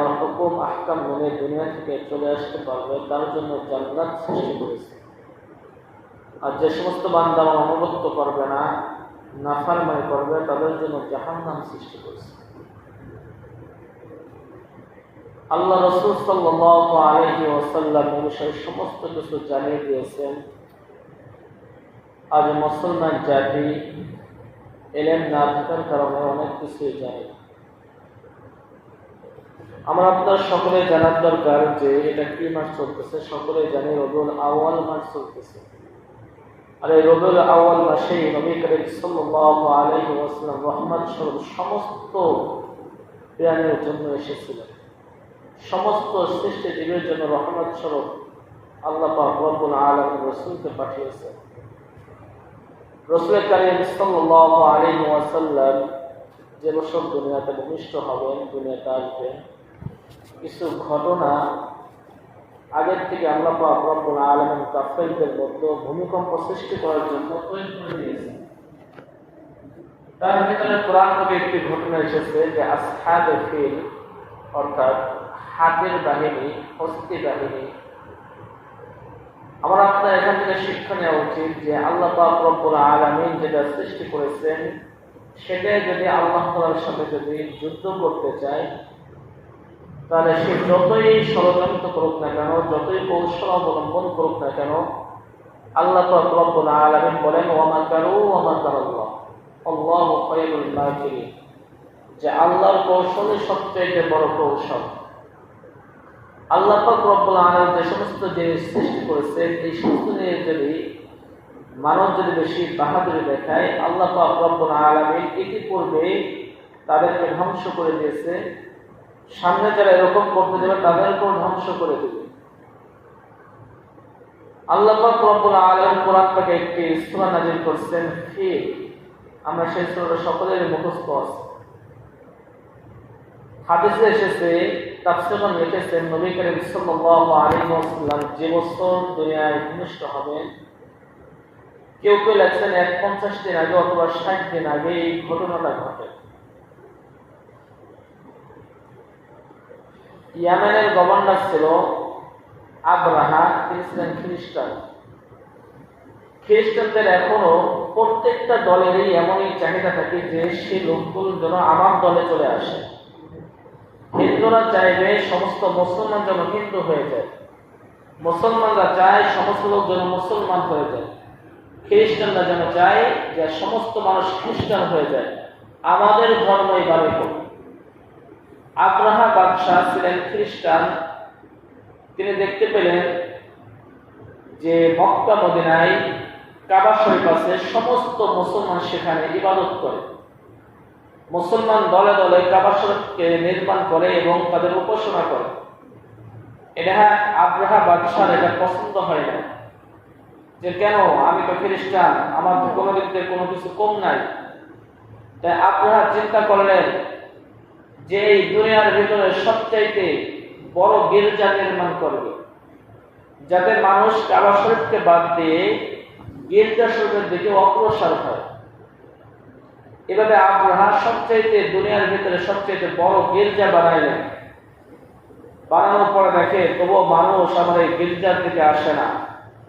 আমার হুকুম আহকাম মেনে দুনিয়া থেকে চলে আসতে পারবে তার জন্য জান্নাত সৃষ্টি করেছে। আর যে সমস্ত বান্দা আমার অনুগত্য করবে না, নাফরমানি করবে, তাদের জন্য জাহান্নাম সৃষ্টি করেছে। আল্লাহ রাসূল সাল্লাল্লাহু আলাইহি ওয়াসাল্লাম এই বিষয়ে সমস্ত কিছু জানিয়ে দিয়েছেন। আজ মুসলমান জাতি ইলম না থাকার কারণে অনেক কিছুই জানে। আমরা আপনার সকলে জানার দরকার যে এটা কি মাস চলতেছে। সকলে জানে রবিউল আউয়াল মাস চলতেছে। আর এই রবিউল আউয়াল মাসেই নবী করিম সাল্লাল্লাহু আলাইহি ওয়াসাল্লাম রহমত স্বরূপ সমস্ত প্রাণীর জন্য এসেছিলেন। সমস্ত সৃষ্টি জীবের জন্য রহমত স্বরূপ আল্লাহ পাক রব্বুল আলামিন রাসূলকে পাঠিয়েছেন। রাসূল করিম সাল্লাল্লাহু আলাইহি ওয়াসাল্লাম যে বছর দুনিয়াতে ভূমিষ্ঠ হবেন, দুনিয়াতে আসবেন, কিছু ঘটনা আগের থেকে আল্লাহ পাক রব্বুল আলামিন কাফেরদের মধ্যে ভূমিকম্প সৃষ্টি করার জন্য তৈরি করে দিয়েছেন। তার ভিতরে কোরআন থেকে একটি ঘটনা এসেছে যে আসহাবে ফিল অর্থাৎ হাতের বাহিনী, হস্তি বাহিনী। আমরা আপনার এখান থেকে শিক্ষা নেওয়া উচিত যে আল্লাহ পাক রব্বুল আলামিন যেটা সৃষ্টি করেছেন সেটাই যদি আল্লাহ তাআলার সাথে যদি যুদ্ধ করতে চায় তাহলে সে যতই ষড়যন্ত্র করুক না কেন, যতই কৌশল অবলম্বন করুক না কেন, আল্লাহ পাক রব্বুল আলামিন বলেন ওয়া মাকারু ওয়া মাকারাল্লাহ আল্লাহু খায়রুল মাকিরিন, যে আল্লাহর কৌশলই সবচেয়ে বড় কৌশল। আল্লাহ পাক রব্বুল আলামিন যে সমস্ত জিনিস সৃষ্টি করেছেন এই সমস্ত জিনিস যদি মানুষ যদি বেশি বাহাদুরি দেখায়, আল্লাহ পাক রব্বুল আলামিন ইতিপূর্বে তাদেরকে ধ্বংস করে দিয়েছে। সামনে যারা এরকম করতে যাবে তাদেরকেও ধ্বংস করে দেবে। আল্লাহ পাক রব্বুল আলামিন কোরআন থেকে একটি সূরা নাযিল করেছেন ফিল। আমরা সেই সূরাটা সকলের মুখস্থ আছে। হাদিসে এসেছে, তাফসীরে লিখেছেন নবী করিম সাল্লাল্লাহু আলাইহি ওয়াসাল্লাম যে বছর দুনিয়ায় ভূমিষ্ঠ হবেন, কেউ কেউ লেখছেন 50 দিন আগে অথবা 60 দিন আগে এই ঘটনাটা ঘটে। ইয়ামেনের গভর্নর ছিল আবরাহা, তিনি ছিলেন খ্রিস্টান। খ্রিস্টানদের এখনো প্রত্যেকটা দলেরই এমনই চাহিদা থাকে যে সে লোকগুলো যেন আমার দলে চলে আসে। হিন্দুরা চাইবে সমস্ত মুসলমান যেন হিন্দু হয়ে যায়, মুসলমানরা চায় সমস্ত লোক যেন মুসলমান হয়ে যায়, খ্রিস্টানরা যেন চায় যে সমস্ত মানুষ খ্রিস্টান হয়ে যায়, আমাদের ধর্মই বাড়ি হোক। আবরাহা বাদশাহ ছিলেন খ্রিস্টান। তিনি দেখতে পেলেন যে মক্কা মদিনায় কাবা শরীফ আছে, সমস্ত মুসলমান সেখানে ইবাদত করে। মুসলমান দলে দলে কাবা শরীফকে নির্মাণ করে এবং তাদের উপাসনা করে। এটা আবরাহা বাদশার এটা পছন্দ হয় না, যে কেন, আমি তো খ্রিস্টান, আমার তো কোনো দিক থেকে কোনো কিছু কম নাই। তাই আবরাহা চিন্তা করলেন যে এই দুনিয়ার ভিতরে সবচাইতে বড় গির্জা নির্মাণ করবে, যাতে মানুষ কাবা শরীফকে বাদ দিয়ে গির্জা শরীফের দিকে অগ্রসর হয়। এভাবে আবরাহা সবচাইতে দুনিয়ার ভিতরে সবচাইতে বড় গির্জা বানাইলেন। বানানোর পরে দেখে তবুও মানুষ আমার এই গির্জার দিকে আসে না,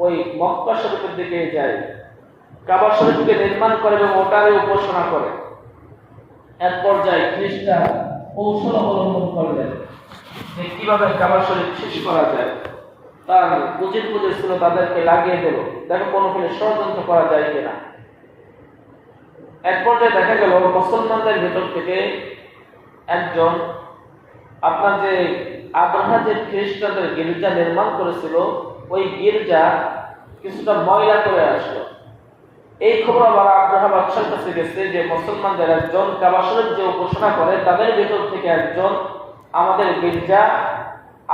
ওই মক্কা শরীফের দিকে যায়, কাবা শরীফকে নির্মাণ করে এবং ওটারই উপাসনা করে। এক পর্যায়ে খ্রিস্টান কৌশল অবলম্বন করলেন যে কিভাবে কাবা শরীফ শেষ করা যায়। তার পুঁজির ছিল তাদেরকে লাগিয়ে দিল, দেখো কোনোখানে ষড়যন্ত্র করা যায় কিনা। এক পর্যায়ে দেখা গেল মুসলমানদের ভেতর থেকে একজন, আপনার যে আবরাহা যে খ্রিস্টানদের গির্জা নির্মাণ করেছিল ওই গির্জা কিছুটা ময়লা করে আসলো। এই খবর আবার আবরাহা বাদশার কাছে গেছে যে মুসলমানদের একজন কাবা শরীফ যে উপাসনা করে তাদের ভেতর থেকে একজন আমাদের গির্জা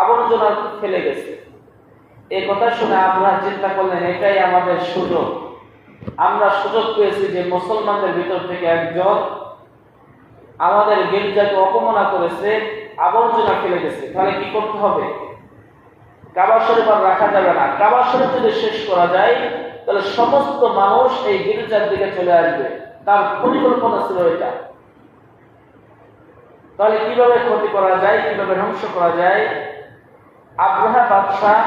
আবর্জনা ফেলে গেছে। এই কথা শুনে আবরাহা চিন্তা করলেন এটাই আমাদের সুযোগ, আমরা সুযোগ পেয়েছি যে মুসলমানদের ভিতর থেকে একজন আমাদের গির্জাকে অপমাননা করেছে, আবর্জনা ফেলে গেছে। তাহলে কি করতে হবে? কাবা শরীফ আর রাখা যাবে না। কাবা শরীফ যদি শেষ করা যায় তাহলে সমস্ত মানুষ এই গির্জার দিকে চলে আসবে। তার পরিকল্পনা ছিল এটা। তাহলে কিভাবে ক্ষতি করা যায়, কিভাবে ধ্বংস করা যায়? আব্রাহা বাদশাহ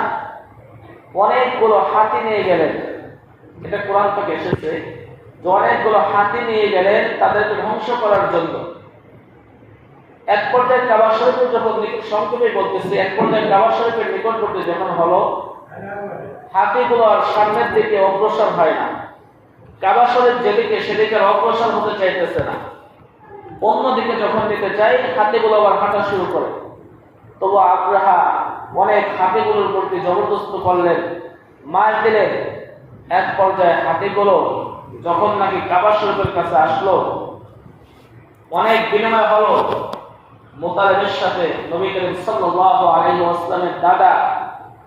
অনেকগুলো হাতি নিয়ে গেলেন, এটা কোরআন থেকে এসেছে যে অনেকগুলো হাতি নিয়ে গেলেন তাদেরকে ধ্বংস করার জন্য। এক পর্যায়ে কাবা শরীফের যখন সংক্ষেপে বলতেছে, এক পর্যায়ে কাবা শরীফের নিকটবর্তী যখন হলো, হাতিগুলো আর সামনের দিকে অগ্রসর হয় না। কাবা শরীফ যেদিকে সেদিকে অগ্রসর হতে চাইতেছে না, অন্যদিকে যখন নিতে চাই হাতিগুলো আবার হাঁটা শুরু করে। তবু আব্রাহা অনেক হাতিগুলোর প্রতি জবরদস্ত করলেন, মার দিলেন। এক পর্যায়ে হাতিগুলো যখন নাকি কাবা শরীফের কাছে আসলো, অনেক বিনিময় হলো মুতালিবের সাথে, নবী করিম সাল্লাল্লাহু আলাইহি ওয়াসাল্লামের দাদা,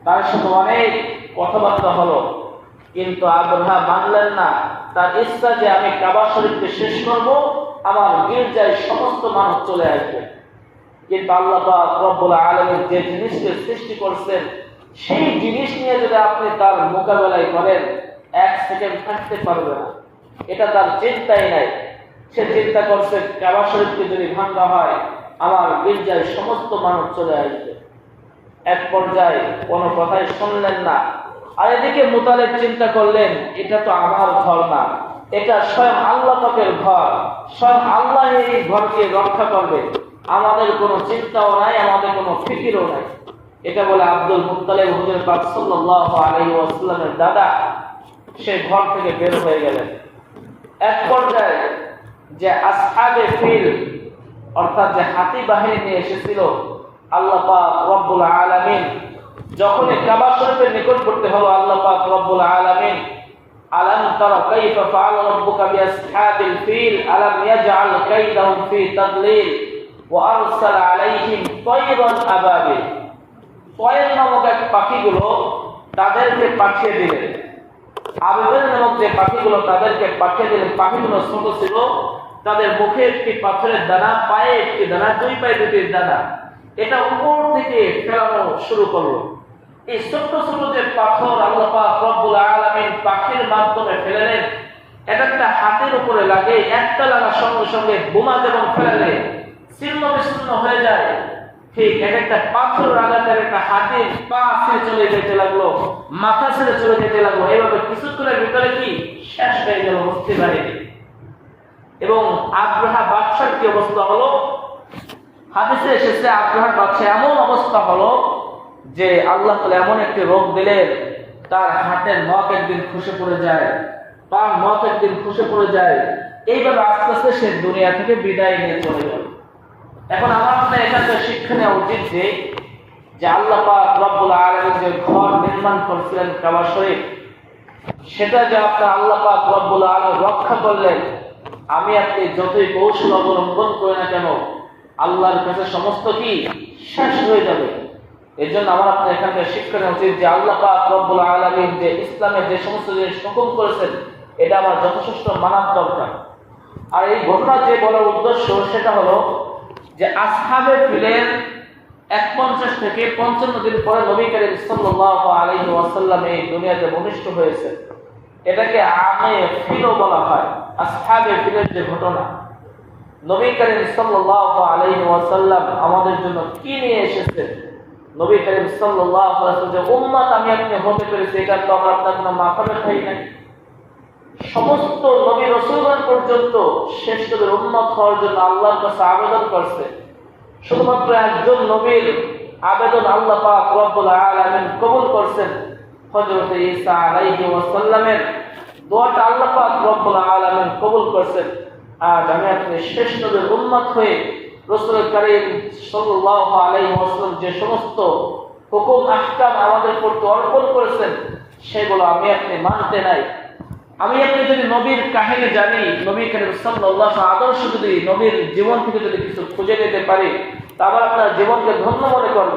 তার সাথে অনেক কথাবার্তা হলো। কিন্তু আব্রাহা মানলেন না। তার ইচ্ছা যে আমি কাবা শরীফকে শেষ করব, আমার গির্জায় সমস্ত মানুষ চলে আসবে। কিন্তু আল্লাহ পাক রব্বুল আলামিন যে জিনিসকে সৃষ্টি করেছেন, সেই জিনিস নিয়ে যদি আপনি তার মোকাবেলায় করেন, এক সেকেন্ড থাকতে পারবে না। এটা তার চিন্তাই নাই। সে চিন্তা করছে কাবা শরীফকে যদি ভাঙা হয়, আমার গির্জায় সমস্ত মানুষ চলে আসবে। এক পর্যায়ে কোনো কথাই শুনলেন না। আর এদিকে মুতালিব চিন্তা করলেন, এটা তো আমার ঘর না, এটা স্বয়ং আল্লাহ পাকের ঘর, স্বয়ং আল্লাহ এই ঘরকে রক্ষা করবে। আমাদের কোনো চিন্তাও নাই, আমাদের কোনো ফিকিরও নাই। এটা বলে আব্দুল মুত্তালিব হুজুর পাক সাল্লাল্লাহু আলাইহি ওয়াসাল্লামের দাদা সে ঘর থেকে বের হয়ে গেলেন। এক পর্যায়ে যে আসহাবে ফিল অর্থাৎ যে হাতি বাহিনী নিয়ে এসেছিল, আল্লাহ পাক রব্বুল আলামিন যখনই কাবা শরীফের নিকটবর্তী হলো, আল্লাহ পাক রব্বুল আলামিন আলাম তারা কাইফা ফাআলা রাব্বুকা বিআসহাবিল ফিল আলাম ইয়াজআল কাইদাহুম ফি তাদলিল ওয়া আরসালা আলাইহিম তায়রান আবাবিল। তয়ের নামক এক পাখিগুলো তাদেরকে পাঠিয়ে দিলেন। আবাবিল নামক যে পাখিগুলো তাদেরকে পাঠিয়ে দিলেন, পাখিগুলো ছোট ছিল, তাদের মুখে একটি পাথরের দানা, পায়ে একটি দানা, দুই পায়ে দুটি দানা, এটা উপর থেকে ফেলানো শুরু করলো। এই ছোট ছোট যে পাথর আল্লাহ পাক রব্বুল আলামিন পাখির মাধ্যমে ফেলেলেন, এটা একটা হাতের উপরে লাগে, একটা লাগার সঙ্গে সঙ্গে বোমা যেমন ফেলালে ছিন্ন বিচ্ছিন্ন হয়ে যায়, ঠিক একটা পাথর আঘাতের একটা হাতির পা ছেড়ে চলে যেতে লাগলো, মাথা ছেড়ে চলে যেতে লাগলো। এইভাবে কিছুক্ষণের ভিতরে কি শেষ হয়ে গেল মুসলিম বাহিনী। এবং আব্রাহা বাদশার কি অবস্থা হলো? হাদিসে এসেছে আব্রাহার বাদশা এমন অবস্থা হলো যে আল্লাহ তাআলা এমন একটি রোগ দিলেন, তার হাতের নখ একদিন খসে পড়ে যায়, তার নখ একদিন খসে পড়ে যায়। এইভাবে আস্তে আস্তে সে দুনিয়া থেকে বিদায় নিয়ে চলে গেল। এখন আমার আপনার এখানে শিক্ষা নেওয়া উচিত যে আল্লাহ পাক রব্বুল আলামিন যে ঘর নির্মাণ করেছিলেন কাবা শরীফ, সেটা যে আপনার আল্লাহ পাক রব্বুল আলামিন রক্ষা করলেন। আমি আপনি যতই কৌশল অবলম্বন করি না কেন, আল্লাহর কাছে সমস্ত কি শেষ হয়ে যাবে। এর জন্য আমার আপনার এখানে শিক্ষা নেওয়া উচিত যে আল্লাহ পাক রব্বুল আলামিন যে ইসলামের যে সমস্ত জিনিস হুকুম করেছেন, এটা আমার যথেষ্ট মানার দরকার। আর এই ঘটনা যে বলার উদ্দেশ্য সেটা হলো যে আসহাবে ফিলের 51 থেকে 55 দিন পরে নবী করিম সাল্লাল্লাহু আলাইহি ওয়াসাল্লাম এই দুনিয়াতে ভূমিষ্ঠ হয়েছে। এটাকে আমে ফিলও বলা হয়। আসহাবে ফিলের যে ঘটনা, নবী করিম সাল্লাল্লাহু আলাইহি ওয়াসাল্লাম আমাদের জন্য কি নিয়ে এসেছেন, নবী করিম সাল্লাল্লাহু আলাইহি ওয়াসাল্লাম যে উম্মত আমি আপনি হতে পেরেছি, এটা তো আমরা আপনার কোনো মাথা ব্যথাই নাই। সমস্ত নবী রাসূলগণ পর্যন্ত শ্রেষ্ঠদের উম্মত হওয়ার জন্য আল্লাহর কাছে আবেদন করছে। শুধুমাত্র একজন নবীর আবেদন আল্লাহ পাক রব্বুল আলামিন কবুল করছেন। হযরত ঈসা আলাইহি ওয়াসাল্লামের দোয়াটা আল্লাহ পাক রব্বুল আলামিন কবুল করছেন। আজ আমি আপনি শ্রেষ্ঠদের উম্মত হয়ে রাসূল কারীম সাল্লাল্লাহু আলাইহি ওয়াসাল্লাম যে সমস্ত হুকুম আহকাম আমাদের প্রতি অর্পণ করেছেন, সেগুলো আমি আপনি মানতে নাই। আমি আপনি যদি নবীর কাহিনী জানি, নবী করিম সাল্লাল্লাহু আলাইহি আদর্শ যদি নবীর জীবন থেকে যদি কিছু খুঁজে নিতে পারি, তাহলে আপনার জীবনকে ধন্য মনে করব।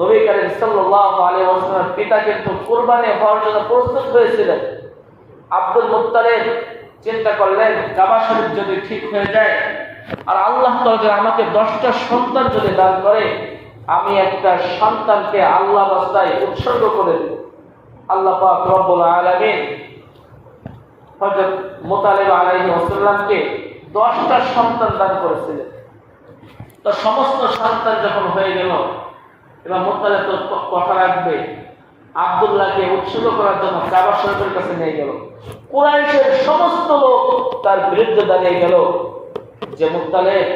নবী করিম সাল্লাল্লাহু আলাইহি ওয়াসাল্লামের পিতা কিন্তু কুরবানি হওয়ার জন্য প্রস্তুত হয়েছিলেন। আব্দুল মুত্তালিব চিন্তা করলেন, কাবা শরীফ যদি ঠিক হয়ে যায় আর আল্লাহ তাআলা আমাকে 10টা সন্তান যদি দান করে, আমি একটা সন্তানকে আল্লাহ রাস্তায় উৎসর্গ করে দেব। আল্লাহ পাক রব্বুল আলামিন হযরত মুতালিব আলাইহিস সালামকে 10টা সন্তান দান করেছিলেন। তো সমস্ত সন্তান যখন হয়ে গেল, এবার মুত্তালিব তো কথা রাখবে, আব্দুল্লাহকে উৎসর্গ করার জন্য কাবা শরীফের কাছে নিয়ে গেল। কুরাইশের সমস্ত লোক তার বিরুদ্ধে দাঁড়িয়ে গেল যে মুত্তালিব,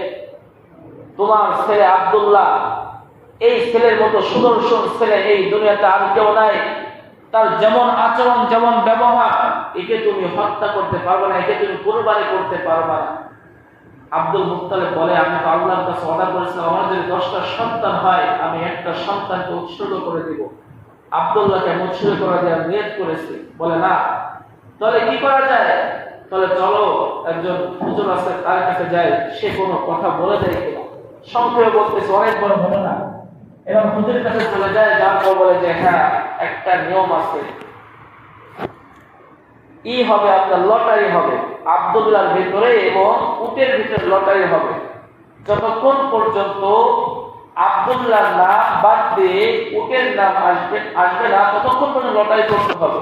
তোমার ছেলে আব্দুল্লাহ, এই ছেলের মতো সুদর্শন ছেলে এই দুনিয়াতে আর কেউ নাই, তার যেমন আচরণ যেমন ব্যবহার, একে তুমি হত্যা করতে পারবে না, একে তুমি কুরবানি করতে পারবে না। আব্দুল মুত্তালিব বলে, আমি তো আল্লাহর কাছে অর্ডার করেছিলাম আমার যদি 10টা সন্তান হয় আমি একটা সন্তানকে উৎসর্গ করে দিব। আব্দুল্লাহকে উৎসর্গ করে দেওয়ার নিয়ত করেছি। বলে না, তাহলে কি করা যায়? তাহলে চলো একজন হুজুর আছে তার কাছে যাই, সে কোনো কথা বলে দেয় কিনা। সংক্ষেপে বলতেছে, অনেক বড় ঘটনা। এবং হুজুরের কাছে চলে যায়, যার পর বলে যে হ্যাঁ, একটা নিয়ম আছে, হবে আপনার লটারি হবে আব্দুল্লাহর ভিতরে এবং উটের ভিতরে লটারি হবে। যতক্ষণ পর্যন্ত আব্দুল্লাহর নাম বাদ দিয়ে উটের নাম আসবে না, ততক্ষণ পর্যন্ত লটারি করতে হবে।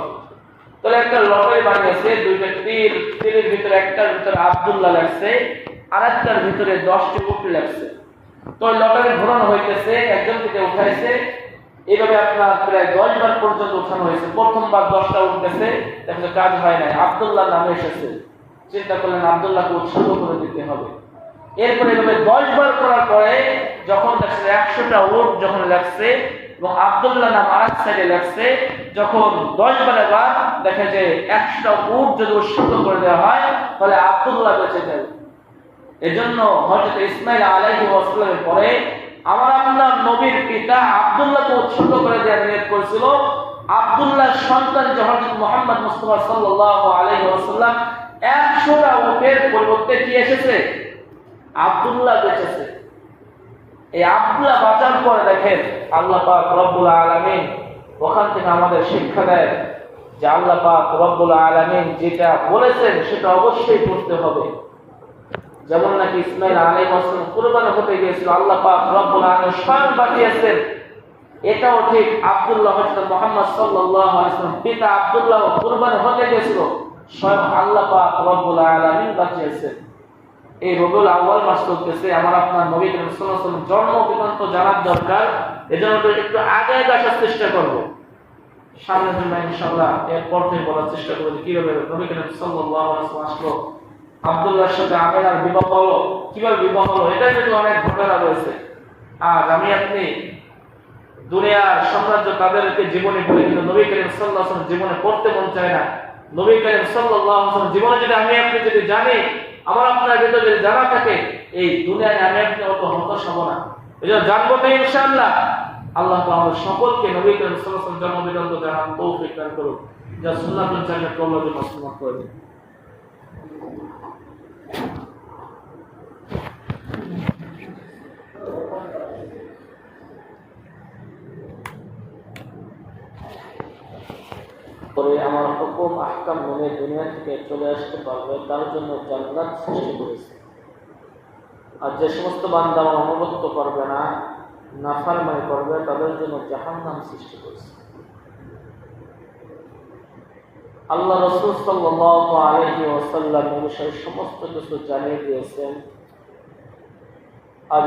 তাহলে একটা লটারি বানিয়েছে, দুইটা তীরের ভিতরে একটার ভিতরে আব্দুল্লাহ লাগছে, আর একটার ভিতরে 10টি উট লাগছে। তো লটারি ঘোরানো হইতেছে, একজন থেকে উঠাইছে, এইভাবে আপনার প্রায় 10 বার পর্যন্ত উঠানো হয়েছে। প্রথমবার 10টা উঠতেছে, দেখলে কাজ হয় নাই, আব্দুল্লাহ নামে এসেছে। চিন্তা করলেন আব্দুল্লাহকে উৎসর্গ করে দিতে হবে। এরপরে এভাবে 10 বার করার পরে যখন দেখছে 100টা উট যখন লাগছে এবং আব্দুল্লাহ নাম আরেক সাইডে লাগছে, যখন 10 বারে বার দেখে যে 100টা উট যদি উৎসর্গ করে দেওয়া হয় তাহলে আব্দুল্লাহ বেঁচে যাবে। এজন্য হযরত ইসমাঈল আলাইহিস সালামের পরে আমার আপনার নবীর পিতা আব্দুল্লাহকে উৎসর্গ করে দেওয়ার নিয়ত করেছিল। আব্দুল্লাহর সন্তান যে হযরত মুহাম্মদ মুস্তাফা সাল্লাল্লাহু আলাইহি ওয়াসাল্লাম, 100টা উটের পরিবর্তে কি এসেছে? আব্দুল্লাহ বেঁচেছে। এই আব্দুল্লাহ বাঁচার পরে দেখেন আল্লাহ পাক রব্বুল আলামিন ওখান থেকে আমাদের শিক্ষা দেয় যে আল্লাহ পাক রব্বুল আলামিন যেটা বলেছেন সেটা অবশ্যই করতে হবে। যেমন নাকি ইসমাঈল আলাইহিস সালাম কুরবানি হতে গিয়েছিল, আল্লাহ পাক রব্বুল আলামিন স্বয়ং বাঁচিয়েছেন। এটাও ঠিক, আব্দুল্লাহ হযরত মুহাম্মদ সাল্লাল্লাহু আলাইহি ওয়াসাল্লাম পিতা আব্দুল্লাহ কুরবানি হতে গিয়েছিল, স্বয়ং আল্লাহ পাক রব্বুল আলামিন বাঁচিয়েছেন। এই রবিউল আউয়াল মাস চলতেছে, আমার আপনার নবী করিম সাল্লাল্লাহু আলাইহি ওয়াসাল্লাম জন্ম বৃত্তান্ত জানার দরকার। এজন্য একটু আগে আসার চেষ্টা করব, সামনের জন্য ইনশাআল্লাহ এরপর থেকে বলার চেষ্টা করব কিভাবে নবী করিম সাল্লাল্লাহু আলাইহি ওয়াসাল্লাম আসলো, আব্দুল্লাহর সাথে আমেনার বিবাহ হলো, কিভাবে বিবাহ হলো, এটা কিন্তু অনেক ঘটনা রয়েছে। আজ আমি আপনি দুনিয়ার সাম্রাজ্য তাদেরকে জীবনে পড়ে, কিন্তু নবী করিম সাল্লাল্লাহু আলাইহি ওয়াসাল্লাম জীবনে পড়তে মন চায় না। নবী করিম সাল্লাল্লাহু আলাইহি ওয়াসাল্লাম জীবনে যদি আমি আপনি যদি জানি, আমার আপনার ভিতরে যদি জানা থাকে, এই দুনিয়ায় আমি আপনি অত হতাশ হব না। এজন্য জানবো তো ইনশাআল্লাহ। আল্লাহ তাআলা আমাদের সকলকে নবী করিম সাল্লাল্লাহু আলাইহি ওয়াসাল্লাম জন্ম বৃত্তান্ত জানার তৌফিক দান করুন, যা সুন্নাতুল জান্নাত কল্লাকে মাসুমা করে দিন। পরে আমার হুকুম আহকাম মেনে দুনিয়া থেকে চলে আসতে পারবে, তার জন্য জান্নাত সৃষ্টি করেছে। আর যে সমস্ত বান্দা আমার অনুগত্য করবে না, নাফরমানি করবে, তাদের জন্য জাহান্নাম সৃষ্টি করেছে। আল্লাহ রাসূল সাল্লাল্লাহু আলাইহি ওয়াসাল্লাম এই বিষয়ে সমস্ত কিছু জানিয়ে দিয়েছেন। আজ